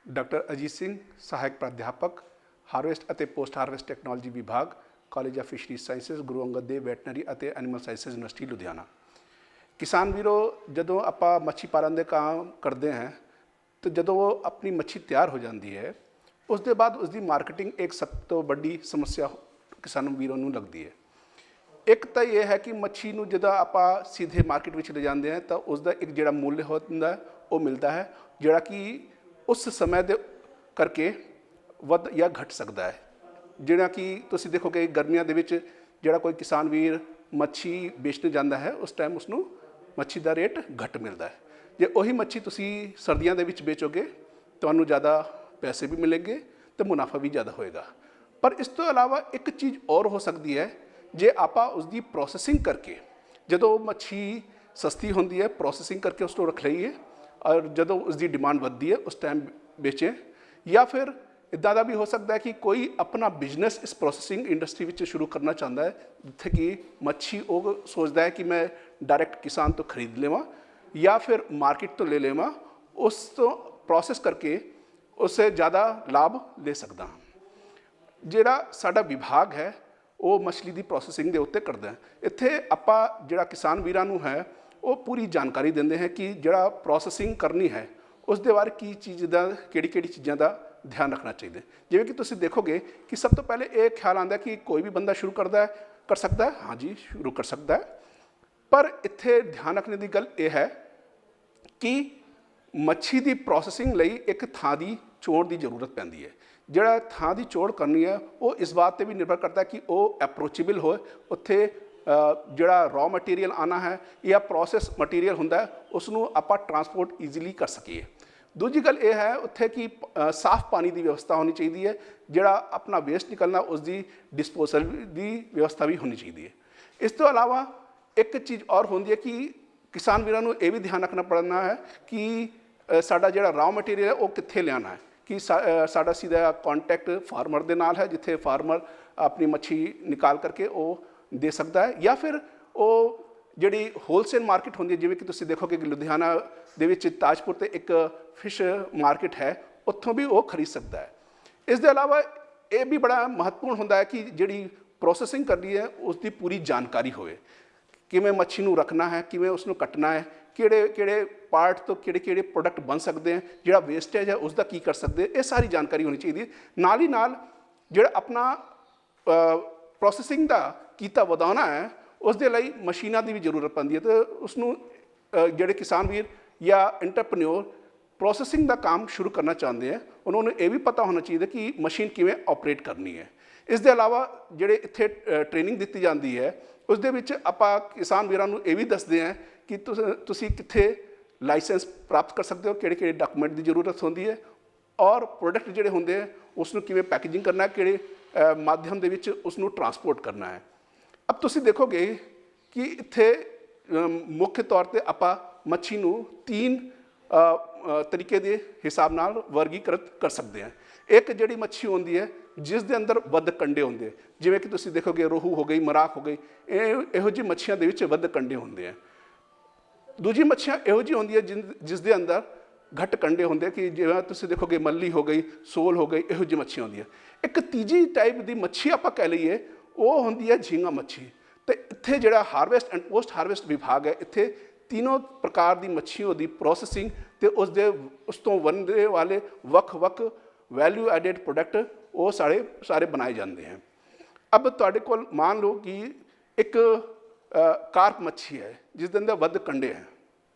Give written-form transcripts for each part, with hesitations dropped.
Doctor Ajit Singh, सहायक प्राध्यापक, harvest ਅਤੇ पोस्ट हार्वेस्ट टैक्नोलॉजी विभाग, college of fisheries sciences, Guru Angad Dev veterinary ਅਤੇ एनिमल साइंसिस यूनिवर्सिटी लुधियाना। किसान ਵੀਰੋ, ਜਦੋਂ ਆਪਾਂ ਮੱਛੀ ਪਾਲਣ ਦੇ ਕੰਮ ਕਰਦੇ ਹਾਂ तो ਜਦੋਂ ਉਹ ਆਪਣੀ ਮੱਛੀ ਤਿਆਰ ਹੋ ਜਾਂਦੀ ਹੈ ਉਸ ਦੇ ਬਾਅਦ ਉਸ ਦੀ ਮਾਰਕੀਟਿੰਗ ਇੱਕ ਸਭ ਤੋਂ ਵੱਡੀ ਸਮੱਸਿਆ ਕਿਸਾਨ ਵੀਰੋਂ ਨੂੰ ਲੱਗਦੀ ਹੈ। ਇੱਕ ਤਾਂ ਇਹ ਹੈ ਕਿ ਮੱਛੀ ਨੂੰ ਜਦੋਂ ਆਪਾਂ ਸਿੱਧੇ ਮਾਰਕੀਟ ਵਿੱਚ ਲੈ ਜਾਂਦੇ ਹਾਂ ਤਾਂ ਉਸ ਦਾ ਇੱਕ ਜਿਹੜਾ ਮੁੱਲ ਹੁੰਦਾ ਉਹ ਮਿਲਦਾ ਹੈ ਜਿਹੜਾ ਕਿ ਉਸ ਸਮੇਂ ਦੇ ਕਰਕੇ ਵੱਧ ਜਾਂ ਘਟ ਸਕਦਾ ਹੈ। ਜਿਹੜਾ ਕਿ ਤੁਸੀਂ ਦੇਖੋਗੇ ਗਰਮੀਆਂ ਦੇ ਵਿੱਚ ਜਿਹੜਾ ਕੋਈ ਕਿਸਾਨ ਵੀਰ ਮੱਛੀ ਵੇਚਣ ਜਾਂਦਾ ਹੈ ਉਸ ਟਾਈਮ ਉਸਨੂੰ ਮੱਛੀ ਦਾ ਰੇਟ ਘੱਟ ਮਿਲਦਾ ਹੈ। ਜੇ ਉਹੀ ਮੱਛੀ ਤੁਸੀਂ ਸਰਦੀਆਂ ਦੇ ਵਿੱਚ ਵੇਚੋਗੇ ਤੁਹਾਨੂੰ ਜ਼ਿਆਦਾ ਪੈਸੇ ਵੀ ਮਿਲਣਗੇ ਅਤੇ ਮੁਨਾਫਾ ਵੀ ਜ਼ਿਆਦਾ ਹੋਏਗਾ। ਪਰ ਇਸ ਤੋਂ ਇਲਾਵਾ ਇੱਕ ਚੀਜ਼ ਹੋਰ ਹੋ ਸਕਦੀ ਹੈ, ਜੇ ਆਪਾਂ ਉਸਦੀ ਪ੍ਰੋਸੈਸਿੰਗ ਕਰਕੇ ਜਦੋਂ ਮੱਛੀ ਸਸਤੀ ਹੁੰਦੀ ਹੈ ਪ੍ਰੋਸੈਸਿੰਗ ਕਰਕੇ ਉਸ ਨੂੰ ਰੱਖ ਲਈਏ ਔਰ ਜਦੋਂ ਉਸਦੀ ਡਿਮਾਂਡ ਵੱਧਦੀ ਹੈ ਉਸ ਟਾਈਮ ਵੇਚੇ। ਜਾਂ ਫਿਰ ਇੱਦਾਂ ਦਾ ਵੀ ਹੋ ਸਕਦਾ ਹੈ ਕਿ ਕੋਈ ਆਪਣਾ ਬਿਜ਼ਨਸ ਇਸ ਪ੍ਰੋਸੈਸਿੰਗ ਇੰਡਸਟਰੀ ਵਿੱਚ ਸ਼ੁਰੂ ਕਰਨਾ ਚਾਹੁੰਦਾ ਹੈ ਜਿੱਥੇ ਕਿ ਮੱਛੀ ਉਹ ਸੋਚਦਾ ਹੈ ਕਿ ਮੈਂ ਡਾਇਰੈਕਟ ਕਿਸਾਨ ਤੋਂ ਖਰੀਦ ਲਵਾਂ ਜਾਂ ਫਿਰ ਮਾਰਕੀਟ ਤੋਂ ਲੈ ਲਵਾਂ, ਉਸ ਤੋਂ ਪ੍ਰੋਸੈਸ ਕਰਕੇ ਉਸੇ ਜ਼ਿਆਦਾ ਲਾਭ ਲੈ ਸਕਦਾ ਹਾਂ। ਜਿਹੜਾ ਸਾਡਾ ਵਿਭਾਗ ਹੈ ਉਹ ਮਛਲੀ ਦੀ ਪ੍ਰੋਸੈਸਿੰਗ ਦੇ ਉੱਤੇ ਕਰਦਾ ਹੈ। ਇੱਥੇ ਆਪਾਂ ਜਿਹੜਾ ਕਿਸਾਨ ਵੀਰਾਂ ਨੂੰ ਹੈ ਉਹ ਪੂਰੀ ਜਾਣਕਾਰੀ ਦਿੰਦੇ ਹੈ ਕਿ ਜਿਹੜਾ ਪ੍ਰੋਸੈਸਿੰਗ ਕਰਨੀ ਹੈ ਉਸ ਦੇ ਬਾਰੇ ਕੀ ਚੀਜ਼ ਦਾ ਕਿਹੜੀ ਚੀਜ਼ਾਂ ਦਾ ਧਿਆਨ ਰੱਖਣਾ ਚਾਹੀਦਾ। ਜਿਵੇਂ ਕਿ ਤੁਸੀਂ ਦੇਖੋਗੇ ਕਿ ਸਭ ਤੋਂ ਪਹਿਲੇ ਇਹ ਖਿਆਲ ਆਉਂਦਾ ਕਿ ਕੋਈ ਵੀ ਬੰਦਾ ਸ਼ੁਰੂ ਕਰ ਸਕਦਾ ਹੈ। ਹਾਂਜੀ, ਸ਼ੁਰੂ ਕਰ ਸਕਦਾ ਹੈ, ਪਰ ਇੱਥੇ ਧਿਆਨ ਰੱਖਣ ਦੀ ਗੱਲ ਇਹ ਹੈ ਕਿ ਮੱਛੀ ਦੀ ਪ੍ਰੋਸੈਸਿੰਗ ਲਈ ਇੱਕ ਥਾਂ ਦੀ ਚੋਣ ਦੀ ਜ਼ਰੂਰਤ ਪੈਂਦੀ ਹੈ। ਜਿਹੜਾ ਥਾਂ ਦੀ ਚੋਣ ਕਰਨੀ ਹੈ ਉਹ ਇਸ ਬਾਤ 'ਤੇ ਵੀ ਨਿਰਭਰ ਕਰਦਾ ਕਿ ਉਹ ਐਪਰੋਚੇਬਲ ਹੋਏ, ਉੱਥੇ ਜਿਹੜਾ ਰॉ ਮਟੀਰੀਅਲ ਆਉਣਾ ਹੈ ਜਾਂ ਪ੍ਰੋਸੈਸ ਮਟੀਰੀਅਲ ਹੁੰਦਾ ਹੈ ਉਸ ਨੂੰ ਆਪਾਂ ਟਰਾਂਸਪੋਰਟ ਈਜ਼ੀਲੀ ਕਰ ਸਕੀਏ। ਦੂਜੀ ਗੱਲ ਇਹ ਹੈ ਉੱਥੇ ਕਿ ਸਾਫ਼ ਪਾਣੀ ਦੀ ਵਿਵਸਥਾ ਹੋਣੀ ਚਾਹੀਦੀ ਹੈ, ਜਿਹੜਾ ਆਪਣਾ ਵੇਸਟ ਨਿਕਲਣਾ ਉਸ ਦੀ ਡਿਸਪੋਜ਼ਲ ਦੀ ਵਿਵਸਥਾ ਵੀ ਹੋਣੀ ਚਾਹੀਦੀ ਹੈ। ਇਸ ਤੋਂ ਇਲਾਵਾ ਇੱਕ ਚੀਜ਼ ਔਰ ਹੁੰਦੀ ਹੈ ਕਿ ਕਿਸਾਨ ਵੀਰਾਂ ਨੂੰ ਇਹ ਵੀ ਧਿਆਨ ਰੱਖਣਾ ਪੈਣਾ ਹੈ ਕਿ ਸਾਡਾ ਜਿਹੜਾ ਰॉ ਮਟੀਰੀਅਲ ਹੈ ਉਹ ਕਿੱਥੇ ਲਿਆਉਣਾ ਹੈ, ਕਿ ਸਾਡਾ ਸਿੱਧਾ ਕੰਟੈਕਟ ਫਾਰਮਰ ਦੇ ਨਾਲ ਹੈ ਜਿੱਥੇ ਫਾਰਮਰ ਆਪਣੀ ਮੱਛੀ ਨਿਕਾਲ ਕਰਕੇ ਉਹ ਦੇ ਸਕਦਾ ਹੈ, ਜਾਂ ਫਿਰ ਉਹ ਜਿਹੜੀ ਹੋਲਸੇਲ ਮਾਰਕੀਟ ਹੁੰਦੀ ਹੈ ਜਿਵੇਂ ਕਿ ਤੁਸੀਂ ਦੇਖੋਗੇ ਕਿ ਲੁਧਿਆਣਾ ਦੇ ਵਿੱਚ ਤਾਜਪੁਰ 'ਤੇ ਇੱਕ ਫਿਸ਼ ਮਾਰਕੀਟ ਹੈ, ਉੱਥੋਂ ਵੀ ਉਹ ਖਰੀਦ ਸਕਦਾ ਹੈ। ਇਸ ਦੇ ਇਲਾਵਾ ਇਹ ਵੀ ਬੜਾ ਮਹੱਤਵਪੂਰਨ ਹੁੰਦਾ ਹੈ ਕਿ ਜਿਹੜੀ ਪ੍ਰੋਸੈਸਿੰਗ ਕਰਨੀ ਹੈ ਉਸ ਦੀ ਪੂਰੀ ਜਾਣਕਾਰੀ ਹੋਵੇ, ਕਿਵੇਂ ਮੱਛੀ ਨੂੰ ਰੱਖਣਾ ਹੈ, ਕਿਵੇਂ ਉਸ ਨੂੰ ਕੱਟਣਾ ਹੈ, ਕਿਹੜੇ ਪਾਰਟ ਤੋਂ ਕਿਹੜੇ ਪ੍ਰੋਡਕਟ ਬਣ ਸਕਦੇ ਹੈ, ਜਿਹੜਾ ਵੇਸਟੇਜ ਹੈ ਉਸ ਦਾ ਕੀ ਕਰ ਸਕਦੇ, ਇਹ ਸਾਰੀ ਜਾਣਕਾਰੀ ਹੋਣੀ ਚਾਹੀਦੀ ਹੈ। ਨਾਲ ਹੀ ਨਾਲ ਜਿਹੜਾ ਆਪਣਾ ਪ੍ਰੋਸੈਸਿੰਗ ਦਾ ਕੀਤਾ ਵਧਾਉਣਾ ਹੈ ਉਸ ਦੇ ਲਈ ਮਸ਼ੀਨਾਂ ਦੀ ਵੀ ਜ਼ਰੂਰਤ ਪੈਂਦੀ ਹੈ ਅਤੇ ਉਸਨੂੰ ਜਿਹੜੇ ਕਿਸਾਨ ਵੀਰ ਜਾਂ ਐਂਟਰਪ੍ਰੇਨਿਓਰ ਪ੍ਰੋਸੈਸਿੰਗ ਦਾ ਕੰਮ ਸ਼ੁਰੂ ਕਰਨਾ ਚਾਹੁੰਦੇ ਹੈ ਉਹਨਾਂ ਨੂੰ ਇਹ ਵੀ ਪਤਾ ਹੋਣਾ ਚਾਹੀਦਾ ਕਿ ਮਸ਼ੀਨ ਕਿਵੇਂ ਆਪਰੇਟ ਕਰਨੀ ਹੈ। ਇਸ ਦੇ ਇਲਾਵਾ ਜਿਹੜੇ ਇੱਥੇ ਟ੍ਰੇਨਿੰਗ ਦਿੱਤੀ ਜਾਂਦੀ ਹੈ ਉਸ ਦੇ ਵਿੱਚ ਆਪਾਂ ਕਿਸਾਨ ਵੀਰਾਂ ਨੂੰ ਇਹ ਵੀ ਦੱਸਦੇ ਹਾਂ ਕਿ ਤੁਸੀਂ ਕਿੱਥੇ ਲਾਇਸੈਂਸ ਪ੍ਰਾਪਤ ਕਰ ਸਕਦੇ ਹੋ, ਕਿਹੜੇ ਡਾਕੂਮੈਂਟ ਦੀ ਜ਼ਰੂਰਤ ਹੁੰਦੀ ਹੈ ਔਰ ਪ੍ਰੋਡਕਟ ਜਿਹੜੇ ਹੁੰਦੇ ਹੈ ਉਸ ਨੂੰ ਕਿਵੇਂ ਪੈਕੇਜਿੰਗ ਕਰਨਾ, ਕਿਹੜੇ ਮਾਧਿਅਮ ਦੇ ਵਿੱਚ ਉਸ ਨੂੰ ਟਰਾਂਸਪੋਰਟ ਕਰਨਾ ਹੈ। ਅਬ ਤੁਸੀਂ ਦੇਖੋਗੇ ਕਿ ਇੱਥੇ ਮੁੱਖ ਤੌਰ 'ਤੇ ਆਪਾਂ ਮੱਛੀ ਨੂੰ 3 ਤਰੀਕੇ ਦੇ ਹਿਸਾਬ ਨਾਲ ਵਰਗੀਕ੍ਰਿਤ ਕਰ ਸਕਦੇ ਹਾਂ। ਇੱਕ ਜਿਹੜੀ ਮੱਛੀ ਹੁੰਦੀ ਹੈ ਜਿਸ ਦੇ ਅੰਦਰ ਵੱਧ ਕੰਡੇ ਹੁੰਦੇ, ਜਿਵੇਂ ਕਿ ਤੁਸੀਂ ਦੇਖੋਗੇ ਰੋਹੂ ਹੋ ਗਈ, ਮਰਾਖ ਹੋ ਗਈ, ਇਹੋ ਜਿਹੀ ਮੱਛੀਆਂ ਦੇ ਵਿੱਚ ਵੱਧ ਕੰਡੇ ਹੁੰਦੇ ਹੈ। ਦੂਜੀ ਮੱਛੀਆਂ ਇਹੋ ਜਿਹੀ ਹੁੰਦੀ ਹੈ ਜਿਸ ਦੇ ਅੰਦਰ ਘੱਟ ਕੰਡੇ ਹੁੰਦੇ ਕਿ ਜਿਵੇਂ ਤੁਸੀਂ ਦੇਖੋਗੇ ਮੱਲੀ ਹੋ ਗਈ, ਸੋਲ ਹੋ ਗਈ, ਇਹੋ ਜਿਹੀ ਮੱਛੀਆਂ ਹੁੰਦੀਆਂ। ਇੱਕ ਤੀਜੀ ਟਾਈਪ ਦੀ ਮੱਛੀ ਆਪਾਂ ਕਹਿ ਲਈਏ ਉਹ ਹੁੰਦੀ ਹੈ ਝੀਂਗਾ ਮੱਛੀ। ਅਤੇ ਇੱਥੇ ਜਿਹੜਾ ਹਾਰਵੈਸਟ ਐਂਡ ਪੋਸਟ ਹਾਰਵੈਸਟ ਵਿਭਾਗ ਹੈ ਇੱਥੇ ਤਿੰਨੋਂ ਪ੍ਰਕਾਰ ਦੀ ਮੱਛੀਆਂ ਦੀ ਪ੍ਰੋਸੈਸਿੰਗ ਅਤੇ ਉਸ ਤੋਂ ਬਣਦੇ ਵਾਲੇ ਵੱਖ ਵੈਲਿਊ ਐਡਿਡ ਪ੍ਰੋਡਕਟ ਉਹ ਸਾਰੇ ਬਣਾਏ ਜਾਂਦੇ ਹੈ। ਅਬ ਤੁਹਾਡੇ ਕੋਲ ਮੰਨ ਲਓ ਕਿ ਇੱਕ ਕਾਰਪ ਮੱਛੀ ਹੈ ਜਿਸ ਦੇ ਅੰਦਰ ਵੱਧ ਕੰਡੇ ਹੈ,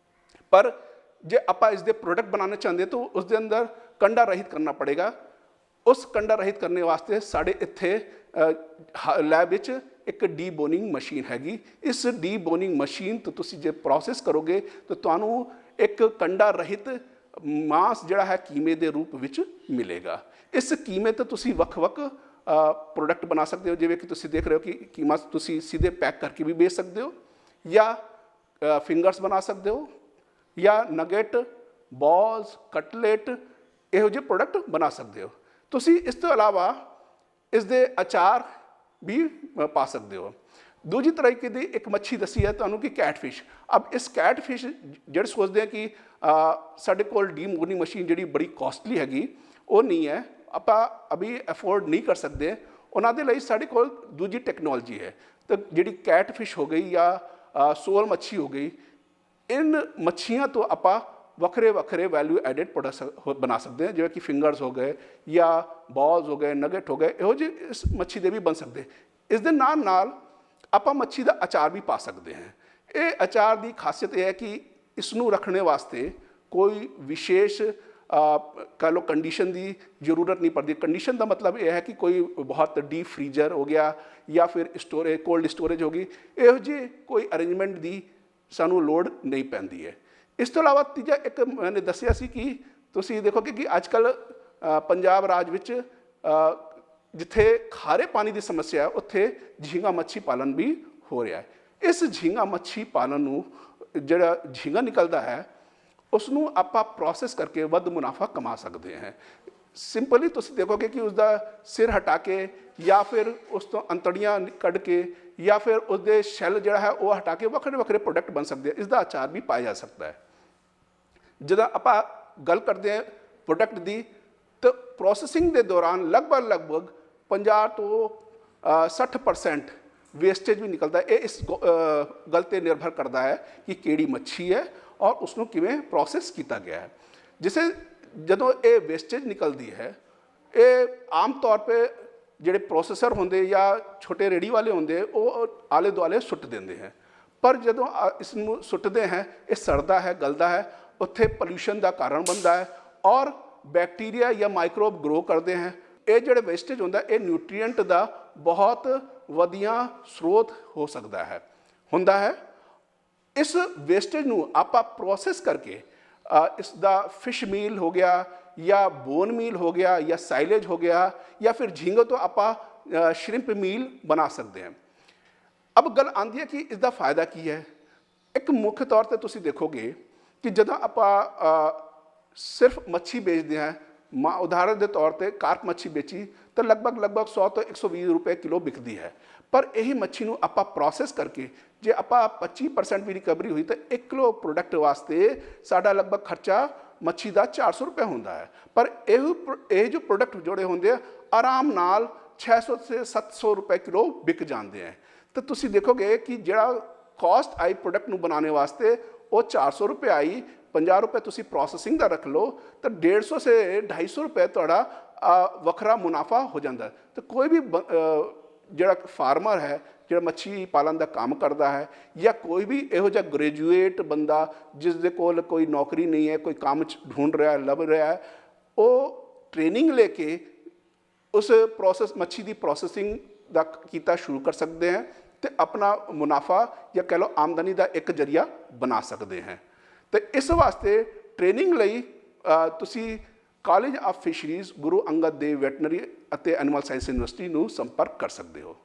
ਪਰ ਜੇ ਆਪਾਂ ਇਸ ਦੇ ਪ੍ਰੋਡਕਟ ਬਣਾਉਣਾ ਚਾਹੁੰਦੇ ਤਾਂ ਉਸ ਦੇ ਅੰਦਰ ਕੰਡਾ ਰਹਿਤ ਕਰਨਾ ਪੜੇਗਾ। ਉਸ ਕੰਡਾ ਰਹਿਤ ਕਰਨ ਵਾਸਤੇ ਸਾਡੇ ਇੱਥੇ ਲੈਬ ਵਿੱਚ ਇੱਕ ਡੀਬੋਨਿੰਗ ਮਸ਼ੀਨ ਹੈਗੀ। ਇਸ ਡੀਬੋਨਿੰਗ ਮਸ਼ੀਨ ਤੋਂ ਤੁਸੀਂ ਜੇ ਪ੍ਰੋਸੈਸ ਕਰੋਗੇ ਤਾਂ ਤੁਹਾਨੂੰ ਇੱਕ ਕੰਡਾ ਰਹਿਤ ਮਾਂਸ ਜਿਹੜਾ ਹੈ ਕੀਮੇ ਦੇ ਰੂਪ ਵਿੱਚ ਮਿਲੇਗਾ। ਇਸ ਕੀਮੇ ਤੋਂ ਤੁਸੀਂ ਵੱਖ ਪ੍ਰੋਡਕਟ ਬਣਾ ਸਕਦੇ ਹੋ, ਜਿਵੇਂ ਕਿ ਤੁਸੀਂ ਦੇਖ ਰਹੇ ਹੋ ਕਿ ਕੀਮਾ ਤੁਸੀਂ ਸਿੱਧੇ ਪੈਕ ਕਰਕੇ ਵੀ ਵੇਚ ਸਕਦੇ ਹੋ ਜਾਂ ਫਿੰਗਰਸ ਬਣਾ ਸਕਦੇ ਹੋ ਜਾਂ ਨਗੇਟ, ਬੋਲਸ, ਕਟਲੇਟ ਇਹੋ ਜਿਹੇ ਪ੍ਰੋਡਕਟ ਬਣਾ ਸਕਦੇ ਹੋ। ਤੁਸੀਂ ਇਸ ਤੋਂ ਇਲਾਵਾ ਇਸ ਦੇ ਅਚਾਰ ਵੀ ਪਾ ਸਕਦੇ ਹੋ। दूसरी तरीके की एक मच्छी दसी है तो कि कैटफिश। अब इस कैटफिश जड़ सोचते हैं कि ਸਾਡੇ ਕੋਲ ਡੀਮੋਰਨਿੰਗ ਮਸ਼ੀਨ ਜਿਹੜੀ ਬੜੀ ਕਾਸਟਲੀ ਹੈਗੀ ਉਹ ਨਹੀਂ ਹੈ, ਆਪਾਂ ਅਭੀ ਅਫੋਰਡ ਨਹੀਂ ਕਰ ਸਕਦੇ। ਉਹਨਾਂ ਦੇ ਲਈ ਸਾਡੇ ਕੋਲ ਦੂਜੀ ਟੈਕਨੋਲੋਜੀ ਹੈ। ਤਾਂ ਜਿਹੜੀ ਕੈਟ ਫਿਸ਼ ਹੋ ਗਈ ਜਾਂ ਸੋਲ ਮੱਛੀ ਹੋ ਗਈ, ਇਨ ਮੱਛੀਆਂ ਤੋਂ ਆਪਾਂ ਵੱਖਰੇ ਵੱਖਰੇ ਵੈਲਿਊ ਐਡਿਡ ਪ੍ਰੋਡਕਟਸ ਬਣਾ ਸਕਦੇ ਹਾਂ, ਜਿਵੇਂ ਕਿ ਫਿੰਗਰਸ ਹੋ ਗਏ ਜਾਂ ਬਾਲਸ ਹੋ ਗਏ, ਨਗੇਟ ਹੋ ਗਏ, ਇਹੋ ਜਿਹੇ ਇਸ ਮੱਛੀ ਦੇ ਵੀ ਬਣ ਸਕਦੇ। ਇਸ ਦੇ ਨਾਲ ਨਾਲ ਆਪਾਂ ਮੱਛੀ ਦਾ ਅਚਾਰ ਵੀ ਪਾ ਸਕਦੇ ਹਾਂ। ਇਹ ਅਚਾਰ ਦੀ ਖਾਸੀਅਤ ਇਹ ਹੈ ਕਿ ਇਸ ਨੂੰ ਰੱਖਣੇ ਵਾਸਤੇ ਕੋਈ ਵਿਸ਼ੇਸ਼ कह लो कंडीशन की जरूरत नहीं पड़ती। कंडीशन का मतलब यह है कि कोई बहुत डीप फ्रीजर हो गया या फिर स्टोरेज कोल्ड स्टोरेज होगी, ਇਹੋ ਜਿਹੀ कोई अरेंजमेंट की सानू लोड़ नहीं पैंदी है। इस तो इलावा तीजा एक मैंने दसिया सी कि तुसीं देखोगे कि अजकल पंजाब राज विच जिथे खारे पानी की समस्या है उत्थे झींगा मच्छी पालन भी हो रहा है। इस झींगा मच्छी पालन नूं जिहड़ा झींगा निकलता है उसनूं आपां प्रोसैस करके वध मुनाफा कमा सकते हैं। सिंपली तुसीं देखोगे कि उसका सिर हटा के या फिर उस तो अंतड़ियाँ कढ़ के या फिर उसके शैल जिहड़ा है वो हटा के वखरे वखरे प्रोडक्ट बन सकते हैं। इसका अचार भी पाया जा सकता है। जदों आपां गल करते हैं प्रोडक्ट की तो प्रोसैसिंग के दौरान लगभग 50 तो 60% वेस्टेज भी निकलता है। ये इस गल ते निर्भर करता है कि किहड़ी मच्छी है और उसनों किवें प्रोसैस किया गया है। जिसे जदों ये वेस्टेज निकलती है ये आम तौर पर जिहड़े प्रोसैसर होंदे या छोटे रेड़ी वाले होंदे वो आले दुआले सुट देंदे हैं, पर जदों इसनूं सुटदे हैं ये सड़दा है गलदा है, उत्थे पोल्यूशन का कारण बनता है और बैक्टीरिया या माइक्रोब ग्रो करते हैं। ये जिहड़े वेस्टेज होंदा ये न्यूट्रीएंट का बहुत वधिया स्रोत हो सकता है हुंदा है। इस वेस्टेज नूं आपां प्रोसैस करके इसका फिश मील हो गया या बोन मील हो गया या साइलेज हो गया या फिर झींगे तो आपां श्रिंप मील बना सकते हैं। अब गल आती है कि इसका फायदा की है। एक मुख्य तौर पर तुसीं देखोगे कि जदों आपां सिर्फ मच्छी बेचते हैं, उदाहरण के तौर पर कार्प मच्छी बेची तो लगभग 100 तो 120 रुपए किलो बिकती है, पर यही मच्छी नूं आपां प्रोसैस करके जे आपां 25% भी रिकवरी हुई तो 1 किलो प्रोडक्ट वास्ते साडा लगभग खर्चा मच्छी का 400 रुपये होंदा है। पर ये जो प्रोडक्ट जोड़े होंदे आराम नाल 600 से 700 रुपए किलो बिक जाते हैं। तो तुसीं देखोगे कि जिहड़ा कॉस्ट आई प्रोडक्ट नूं बनाने वास्ते वो 400 रुपये आई, 50 रुपये तुसीं प्रोसैसिंग का रख लो तो 150 से 250 रुपये तुहाडा वखरा मुनाफा हो जाता है। तो कोई भी जिहड़ा फार्मर है जिहड़ा मच्छी पालन का काम करता है या कोई भी इहो जिहा ग्रेजुएट बंदा जिसदे कोल कोई नौकरी नहीं है, कोई काम ढूंढ रहा है, लभ रहा है, वो ट्रेनिंग लेके उस प्रोसैस मच्छी की प्रोसैसिंग का कीता शुरू कर सकते हैं तो अपना मुनाफा या कह लो आमदनी का एक जरिया बना सकते हैं। तो इस वास्ते ट्रेनिंग लई तुसीं college of fisheries Guru Angad Dev veterinary ਅਤੇ एनिमल साइंस यूनिवर्सिटी नूं संपर्क कर सकते हो।